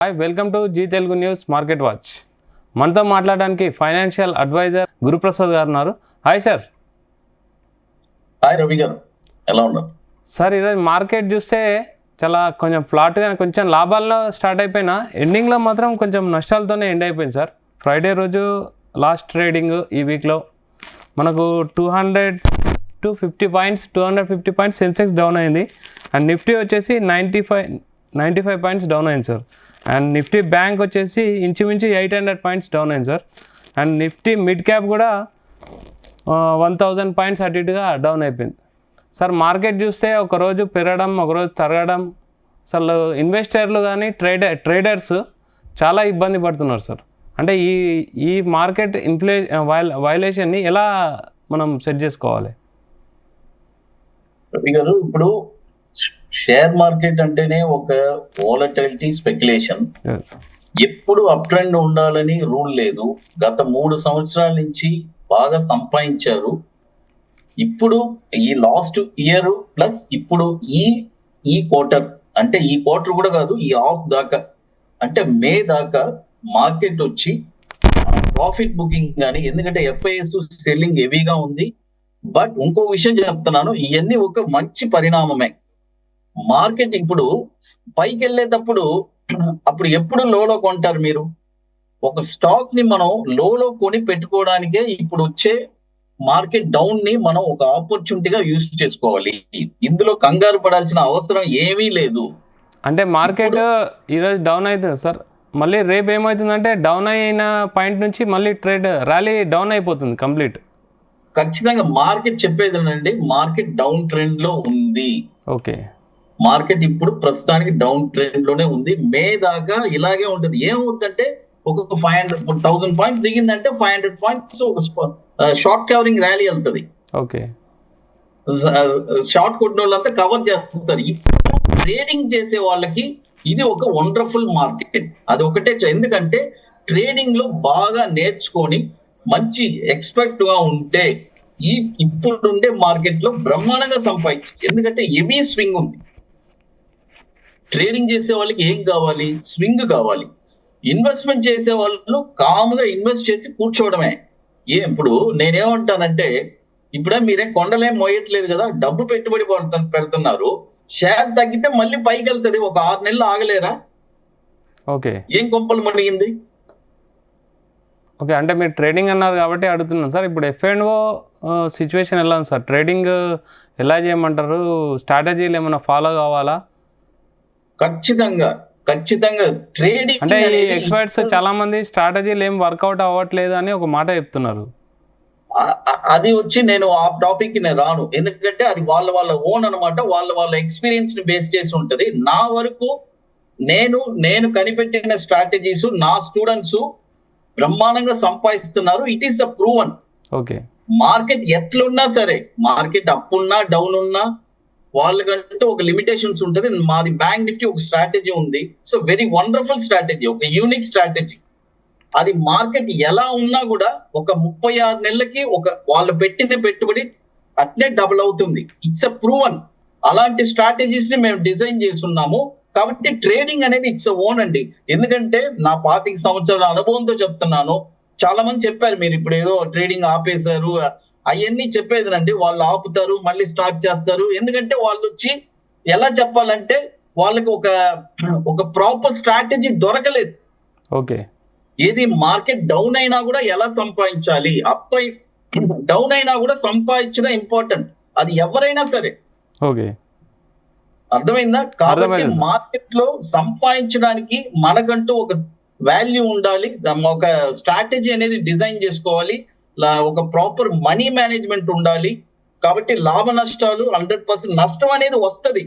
Hi, welcome to Zee Telugu news market watch. మనతో మాట్లాడడానికి financial advisor Guruprasad గారు ఉన్నారు. Hi sir. హాయ్ రవి గారు, ఎలా ఉన్నారు సార్? ఈరోజు మార్కెట్ చూస్తే చాలా కొంచెం ఫ్లాట్గా, కొంచెం లాభాల్లో స్టార్ట్ అయిపోయినా ఎండింగ్లో మాత్రం కొంచెం నష్టాలతోనే ఎండ్ అయిపోయింది సార్. ఫ్రైడే రోజు లాస్ట్ ట్రేడింగ్ ఈ వీక్లో మనకు 250 పాయింట్స్ సెన్సెక్స్ డౌన్ అయింది. అండ్ నిఫ్టీ వచ్చేసి 95 పాయింట్స్ డౌన్ అయింది సార్. అండ్ నిఫ్టీ బ్యాంక్ వచ్చేసి ఇంచుమించు 800 పాయింట్స్ డౌన్ అయింది sir. And Nifty mid cap కూడా 1000 పాయింట్స్ అటు ఇటుగా డౌన్ అయిపోయింది సార్. మార్కెట్ చూస్తే ఒకరోజు పెరగడం, ఒకరోజు తరగడం, అసలు ఇన్వెస్టర్లు కానీ ట్రేడర్స్ చాలా ఇబ్బంది పడుతున్నారు సార్. అంటే ఈ మార్కెట్ వైలేషన్ని ఎలా మనం సెట్ చేసుకోవాలి? రవి గారు, ఇప్పుడు షేర్ మార్కెట్ అంటేనే ఒక వాలటిలిటీ స్పెక్యులేషన్. ఎప్పుడు అప్ ట్రెండ్ ఉండాలని రూల్ లేదు. గత 3 సంవత్సరాల నుంచి బాగా సంపాదించారు. ఇప్పుడు ఈ లాస్ట్ ఇయర్ ప్లస్ ఇప్పుడు ఈ క్వార్టర్, అంటే ఈ క్వార్టర్ కూడా కాదు, ఈ హాఫ్ దాకా, అంటే మే దాకా మార్కెట్ వచ్చి ప్రాఫిట్ బుకింగ్ కానీ, ఎందుకంటే ఎఫ్ఐఎస్ సెల్లింగ్ హెవీగా ఉంది. బట్ ఇంకో విషయం చెప్తున్నాను, ఇవన్నీ ఒక మంచి పరిణామమే. మార్కెట్ ఇప్పుడు పైకి వెళ్ళేటప్పుడు అప్పుడు ఎప్పుడు లోలో కొంటారు మీరు? ఒక స్టాక్ ని మనం లోలో కొని పెట్టుకోవడానికే ఇప్పుడు వచ్చే మార్కెట్ డౌన్ ని మనం ఒక ఆపర్చునిటీగా యూజ్ చేసుకోవాలి. ఇందులో కంగారు పడాల్సిన అవసరం ఏమీ లేదు. అంటే మార్కెట్ ఈరోజు డౌన్ అవుతుంది సార్, మళ్ళీ రేపు ఏమవుతుందంటే డౌన్ అయిన పాయింట్ నుంచి మళ్ళీ ర్యాలీ డౌన్ అయిపోతుంది కంప్లీట్. ఖచ్చితంగా మార్కెట్ చెప్పేదేనండి, మార్కెట్ డౌన్ ట్రెండ్ లో ఉంది. ఓకే, మార్కెట్ ఇప్పుడు ప్రస్తుతానికి డౌన్ ట్రెండ్ లోనే ఉంది. మే దాకా ఇలాగే ఉంటుంది. ఏమవుతుందంటే ఒక 1000 పాయింట్స్ దిగిందంటే 500 పాయింట్స్ ఒక షార్ట్ కవరింగ్ ర్యాలీ వెళ్తుంది. ఓకే, షార్ట్ కొట్టిన వాళ్ళంతా కవర్ చేస్తారు. ఇప్పుడు ట్రేడింగ్ చేసే వాళ్ళకి ఇది ఒక వండర్ఫుల్ మార్కెట్. అది ఒకటే, ఎందుకంటే ట్రేడింగ్ లో బాగా నేర్చుకొని మంచి ఎక్స్పర్ట్ గా ఉంటే ఇప్పుడుండే మార్కెట్ లో బ్రహ్మాండంగా సంపాదించు. ఎందుకంటే హెవీ స్వింగ్ ఉంది. ట్రేడింగ్ చేసే వాళ్ళకి ఏం కావాలి? స్వింగ్ కావాలి. ఇన్వెస్ట్మెంట్ చేసే వాళ్ళు కామ్గా ఇన్వెస్ట్ చేసి కూర్చోవడమే. ఇప్పుడు నేనేమంటానంటే, ఇప్పుడే మీరేం కొండలేం మోయట్లేదు కదా, డబ్బు పెట్టుబడి పెడుతున్నారు. షేర్ తగ్గితే మళ్ళీ పైకి వెళ్తుంది. ఒక 6 నెలలు ఆగలేరా? ఓకే, ఏం కొంపలు మునిగింది? ఓకే, అంటే మీరు ట్రేడింగ్ అన్నారు కాబట్టి అడుగుతున్నాను సార్. ఇప్పుడు F&O సిచ్యువేషన్ ఎలా ఉంది సార్? ట్రేడింగ్ ఎలా చేయమంటారు? స్ట్రాటజీలు ఏమైనా ఫాలో కావాలా? ఖచ్చితంగా ట్రేడింగ్ అంటే ఈ ఎక్స్పర్ట్స్ చాలా మంది స్ట్రాటజీలు ఏం వర్కౌట్ అవ్వట్లేదు అని ఒక మాట చెప్తున్నారు. అది వచ్చి నేను ఆ టాపిక్ కి నేను రాను, ఎందుకంటే అది వాళ్ళ ఓన్ అనమాట. వాళ్ళ ఎక్స్పీరియన్స్ ని బేస్ చేసి ఉంటది. నా వరకు నేను కనిపెట్టిన స్ట్రాటజీస్ నా స్టూడెంట్స్ బ్రహ్మాండంగా సంపాదిస్తున్నారు. It is the proven. Okay, market ఎట్లున్నా సరే, మార్కెట్ అప్ ఉన్నా డౌన్ ఉన్నా వాళ్ళకంటే ఒక లిమిటేషన్స్ ఉంటుంది. మాది బ్యాంక్ నిఫ్టీ ఒక స్ట్రాటజీ ఉంది. సో వెరీ వండర్ఫుల్ స్ట్రాటజీ, ఒక యూనిక్ స్ట్రాటజీ. అది మార్కెట్ ఎలా ఉన్నా కూడా ఒక 36 నెలలకి వాళ్ళు పెట్టిన పెట్టుబడి అట్నే డబుల్ అవుతుంది. It's a proven. అలాంటి స్ట్రాటజీస్ ని మేము డిజైన్ చేస్తున్నాము. కాబట్టి ట్రేడింగ్ అనేది ఇట్స్ ఓన్ అండి. ఎందుకంటే నా 25 సంవత్సరాల అనుభవంతో చెప్తున్నాను. చాలా మంది చెప్పారు మీరు ఇప్పుడు ఏదో ట్రేడింగ్ ఆపేశారు, అవన్నీ చెప్పేదినండి. వాళ్ళు ఆపుతారు, మళ్ళీ స్టార్ట్ చేస్తారు. ఎందుకంటే వాళ్ళు వచ్చి ఎలా చెప్పాలంటే వాళ్ళకి ఒక ప్రాపర్ స్ట్రాటజీ దొరకలేదు. ఓకే, ఏది మార్కెట్ డౌన్ అయినా కూడా ఎలా సంపాదించాలి, అప్ డౌన్ అయినా కూడా సంపాదించడం ఇంపార్టెంట్. అది ఎవరైనా సరే. ఓకే, అర్థమైందా? కాబట్టి మార్కెట్ లో సంపాదించడానికి మనకంటూ ఒక వాల్యూ ఉండాలి. ఒక స్ట్రాటజీ అనేది డిజైన్ చేసుకోవాలి. ఒక ప్రాపర్ మనీ మేనేజ్మెంట్ ఉండాలి. కాబట్టి లాభ నష్టాలు 100% నష్టం అనేది వస్తుంది.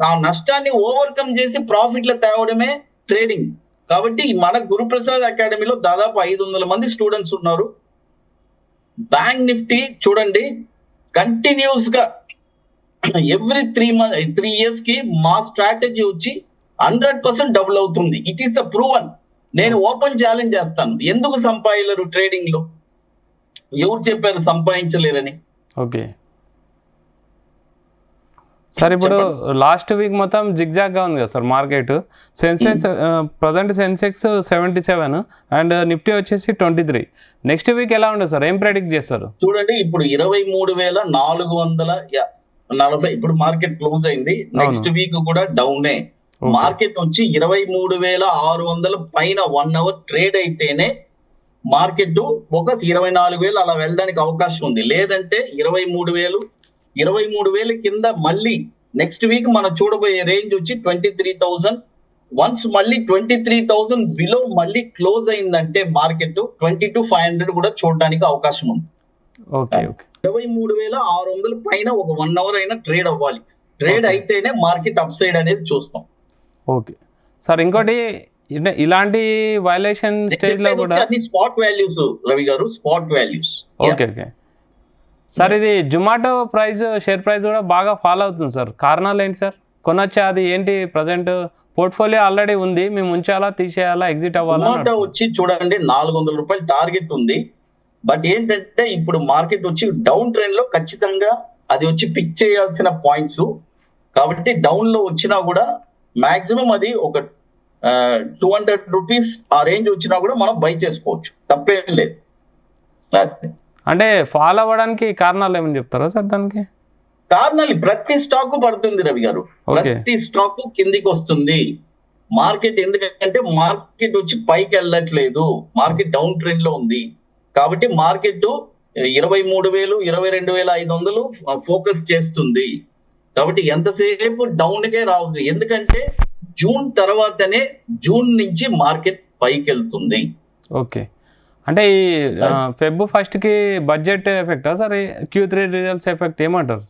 ఆ నష్టాన్ని ఓవర్కమ్ చేసి ప్రాఫిట్ల తేవడమే ట్రేడింగ్. కాబట్టి మన గురుప్రసాద్ అకాడమీలో దాదాపు 500 మంది స్టూడెంట్స్ ఉన్నారు. బ్యాంక్ నిఫ్టీ చూడండి, కంటిన్యూస్ గా ఎవ్రీ 3 years కి మా స్ట్రాటజీ వచ్చి 100% డబుల్ అవుతుంది. It is the proven. నేను ఓపెన్ ఛాలెంజ్ చేస్తాను. ఎందుకు సంపాదించలేరు ట్రేడింగ్ లో? ఎవరు చెప్పారు సంపాదించలేరని? ఓకే సార్ ఇప్పుడు లాస్ట్ వీక్ మొత్తం జిగ్జాగ్గా ఉంది కదా sir market. Sensex present Sensex 77 and Nifty వచ్చేసి 23. నెక్స్ట్ వీక్ ఎలా ఉండదు సార్, ఏం ప్రెడిక్ట్ చేస్తారు? చూడండి, ఇప్పుడు 23,440 ఇప్పుడు మార్కెట్ క్లోజ్ అయింది. నెక్స్ట్ వీక్ కూడా డౌనే. మార్కెట్ వచ్చి 23,600 పైన 1 అవర్ ట్రేడ్ అయితేనే మార్కెట్ ఒక 24,000 అలా వెళ్ళడానికి అవకాశం ఉంది. లేదంటే 23,000 కింద మళ్ళీ నెక్స్ట్ వీక్ మనం చూడబోయే రేంజ్ వచ్చి 23,000. వన్స్ మళ్ళీ 23,000 బిలో మళ్ళీ క్లోజ్ అయిందంటే మార్కెట్ 22,500 కూడా చూడడానికి అవకాశం ఉంది. 23,600 పైన ఒక 1 అవర్ అయినా ట్రేడ్ అవ్వాలి. ట్రేడ్ అయితేనే మార్కెట్ అప్ సైడ్ అనేది చూస్తాం. ఓకే సార్, ఇంకోటి ఇలాంటి వైలేషన్ స్టేజ్ లో కూడా స్పాట్ వాల్యూస్ రవి గారు, స్పాట్ వాల్యూస్. ఓకే సార్, ఇది జొమాటో ప్రైస్, షేర్ ప్రైస్ కూడా బాగా ఫాలో అవుతుంది సార్. కారణాలు ఏంటి సార్? కొనొచ్చా? అది ఏంటి? ప్రజెంట్ పోర్ట్ఫోలియో ఆల్రెడీ ఉంది, మేము ఉంచాలా, తీసేయాలా, ఎగ్జిట్ అవ్వాలా? జొమాటో వచ్చి చూడండి 400 రూపాయలు టార్గెట్ ఉంది. బట్ ఏంటంటే ఇప్పుడు మార్కెట్ వచ్చి డౌన్ ట్రెండ్ లో ఖచ్చితంగా అది వచ్చి పిక్ చేయాల్సిన పాయింట్స్. కాబట్టి డౌన్ లో వచ్చినా కూడా మాక్సిమం అది ఒక 200 రూపీస్ ఆ రేంజ్ వచ్చినా కూడా మనం బై చేసుకోవచ్చు, తప్పేం లేదు. అంటే ఫాలో అవ్వడానికి కారణాలు ఏమని చెప్తారా సార్? దానికి కారణాలు ప్రతి స్టాక్ పడుతుంది రవి గారు, ప్రతి స్టాక్ కిందికి వస్తుంది మార్కెట్. ఎందుకంటే మార్కెట్ వచ్చి పైకి వెళ్ళట్లేదు, మార్కెట్ డౌన్ ట్రెండ్ లో ఉంది. కాబట్టి మార్కెట్ 23,000, 22,500 ఫోకస్ చేస్తుంది. కాబట్టి ఎంతసేపు డౌన్ కే రావద్దు. ఎందుకంటే జూన్ తర్వాతనే, జూన్ నుంచి మార్కెట్ పైకి వెళ్తుంది. ఓకే, అంటే ఈ ఫెబ్ 1 కి బడ్జెట్ ఎఫెక్టా సార్? Q3 రిజల్ట్స్ ఎఫెక్ట్ ఏమంటారు?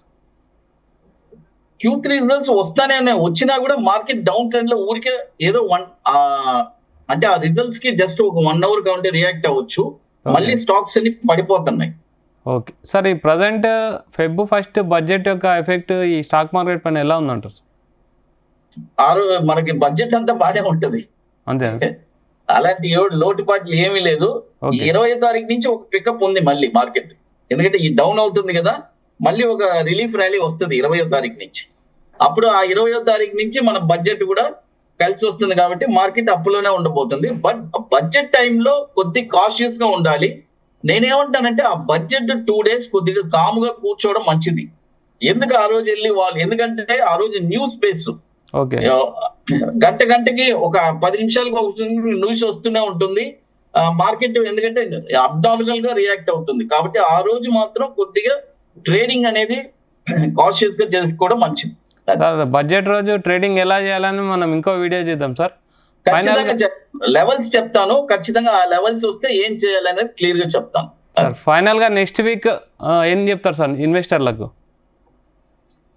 Q3 రిజల్ట్స్ వస్తానే వచ్చినా కూడా మార్కెట్ డౌన్ ట్రెండ్ లో ఊరికే ఏదో అంటే ఆ రిజల్ట్స్ కి జస్ట్ ఒక 1 అవర్ కావాలంటే రియాక్ట్ అవ్వచ్చు. మళ్ళీ స్టాక్స్ అన్ని పడిపోతున్నాయి. ఓకే సార్, ఈ ప్రజెంట్ ఫెబ్ 1 బడ్జెట్ యొక్క ఎఫెక్ట్ ఈ స్టాక్ మార్కెట్ పైన ఎలా ఉందంటారు? మనకి బడ్జెట్ అంతా బాగానే ఉంటది, అంతేనా? అలాంటి లోటుపాట్లు ఏమీ లేదు. 20వ తారీఖు నుంచి ఒక పికప్ ఉంది మళ్ళీ మార్కెట్. ఎందుకంటే ఈ డౌన్ అవుతుంది కదా, మళ్ళీ ఒక రిలీఫ్ ర్యాలీ వస్తుంది 20వ తారీఖు నుంచి. అప్పుడు ఆ 20వ తారీఖు నుంచి మన బడ్జెట్ కూడా కలిసి వస్తుంది. కాబట్టి మార్కెట్ అప్పులోనే ఉండబోతుంది. బట్ బడ్జెట్ టైంలో కొద్ది కాషియస్ గా ఉండాలి. నేనేమంటానంటే ఆ బడ్జెట్ 2 days కొద్దిగా కామ్గా కూర్చోవడం మంచిది. ఎందుకు ఆ రోజు వెళ్ళి ఎందుకంటే ఆ రోజు న్యూస్ బేస్ గంటకి ఒక 10 నిమిషాలకు న్యూస్ వస్తూనే ఉంటుంది మార్కెట్. ఎందుకంటే అబ్నార్మల్ గా రియాక్ట్ అవుతుంది. కాబట్టి ఆ రోజు మాత్రం కొద్దిగా ట్రేడింగ్ అనేది కాషియస్ గా చేసుకోవడం మంచిది. సార్, బడ్జెట్ రోజు ట్రేడింగ్ ఎలా చేయాలని మనం ఇంకో వీడియో చేద్దాం సార్. లెవెల్స్ చెప్తాను, ఖచ్చితంగా ఆ లెవెల్స్ వస్తే ఏం చేయాలనేది క్లియర్ గా చెప్తాను సార్. ఫైనల్ గా నెక్స్ట్ వీక్ ఏం చెప్తారు సార్ ఇన్వెస్టర్లకు?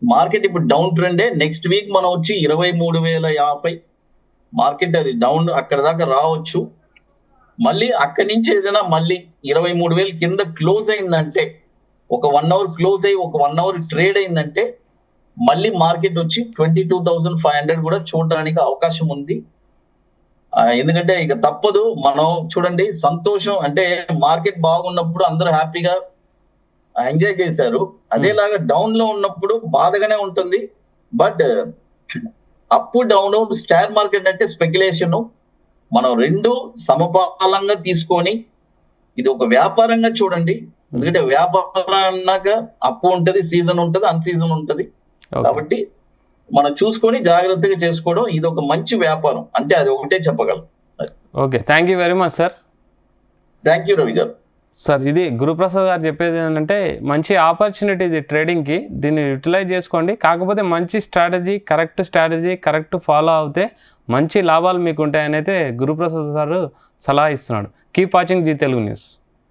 మార్కెట్ ఇప్పుడు డౌన్ ట్రెండే. నెక్స్ట్ వీక్ మనం వచ్చి 23,050 మార్కెట్ అది డౌన్ అక్కడ దాకా రావచ్చు. మళ్ళీ అక్కడి నుంచి ఏదైనా మళ్ళీ 23,000 కింద క్లోజ్ అయిందంటే, ఒక 1 అవర్ క్లోజ్ అయ్యి ఒక 1 అవర్ ట్రేడ్ అయిందంటే మళ్ళీ మార్కెట్ వచ్చి 22,500 కూడా చూడడానికి అవకాశం ఉంది. ఎందుకంటే ఇక తప్పదు. మనం చూడండి, సంతోషం అంటే మార్కెట్ బాగున్నప్పుడు అందరూ హ్యాపీగా ఎంజాయ్ చేశారు. అదేలాగా డౌన్ లో ఉన్నప్పుడు బాధగానే ఉంటుంది. But up down, share market అంటే స్పెక్యులేషన్, మనం రెండు సమపాలంగా తీసుకొని ఇది ఒక వ్యాపారంగా చూడండి. ఎందుకంటే వ్యాపారం అన్నాక అప్పు ఉంటది, సీజన్ ఉంటది, అన్ సీజన్ ఉంటది. కాబట్టి మనం చూసుకొని జాగ్రత్తగా చేసుకోవడం ఇది ఒక మంచి వ్యాపారం. అంటే అది ఒకటే చెప్పగలం. Okay, thank you very much sir. Thank you Ravi గారు. సార్, ఇది గురుప్రసాద్ గారు చెప్పేది ఏంటంటే మంచి ఆపర్చునిటీ ఇది ట్రేడింగ్కి, దీన్ని యూటిలైజ్ చేసుకోండి. కాకపోతే మంచి స్ట్రాటజీ, కరెక్ట్ ఫాలో అవుతే మంచి లాభాలు మీకు ఉంటాయని అయితే గురుప్రసాద్ గారు సలహా ఇస్తున్నాడు. Keep watching Zee Telugu news.